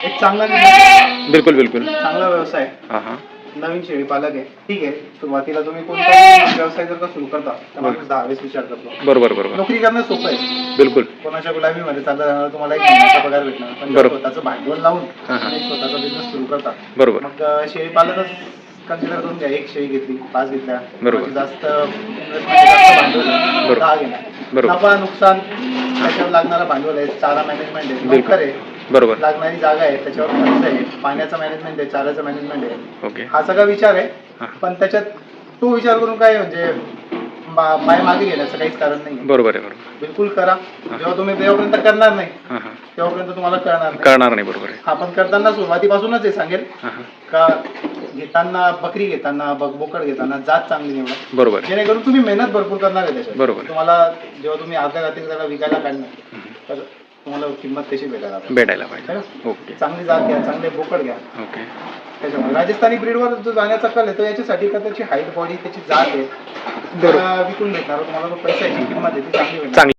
एक चांगला निर्णय, बिलकुल बिलकुल. चांगला व्यवसाय. हां हां. नवीन शेळी पालक आहे, ठीक आहे. सुरुवातीला तुम्ही कोणताही व्यवसाय जर का सुरू करता तर माणूस 10 वेळेस विचार करतो. बरोबर बरोबर. नोकरी करणं सोपं आहे, बिलकुल. कोणाच्या गुलामीमध्ये चाललं जाणार, तुम्हाला एक महिन्याचा पगार भेटणार. पण बरोबर. स्वतःचं भांडवल लावून हां, हां. तुम्ही स्वतःचा बिझनेस सुरू करता, बरोबर. मग शेळी पालकच कन्सिडर करून घ्या. एक शेळी घेतली, 5 घेतल्या, बरोबर. कोणाची जास्त इन्व्हेस्टमेंट, जास्त भांडवल आहे, बरोबर. 10 घेणार. बरोबर. नफा नुकसान त्याच्यावर लागणारा भांडवल आहे, चारा मॅनेजमेंट आहे, नोकर आहे, बरोबर. लागणारी जागा आहे, त्याच्यावर खर्च आहे, पाण्याचा मॅनेजमेंट आहे, चाऱ्याचं मॅनेजमेंट आहे. ओके. हा सगळा विचार आहे. हां. पण त्याच्यात तो विचार करून काय म्हणजे पाय मागे घेण्याचं काहीच कारण नाही. बरोबर आहे. बरोबर. बिलकुल करा. जेव्हा तुम्ही तेव्हापर्यंत करणार नाही हां हां. तेव्हापर्यंत तुम्हाला कळणार नाही. कळणार नाही. बरोबर आहे. आपण करताना सुरुवातीपासूनच हे सांगेल हां हां. का घेताना बकरी घेताना बोकड घेताना जात चांगली निवडा, बरोबर. जेणेकरून तुम्ही मेहनत भरपूर करणार आहे त्याच्यात. बरोबर. तुम्हाला जेव्हा तुम्ही अर्ध्या रात्री त्याला विकायला काढणार तर तुम्हाला किंमत तशी भेटायला भेटायला है पाहिजे. ना? ओके. चांगली जात घ्या, चांगले बोकड घ्या. ओके. त्याच्यामुळे राजस्थानी ब्रीडवर जो जाण्याचा कल आहे तो याच्यासाठी का त्याची हाईट, बॉडी, त्याची जात आहे, बरोबर. विकून भेटणार तुम्हाला, तो पैशाची किंमत आहे ती चांगली भेटणार. चांगली.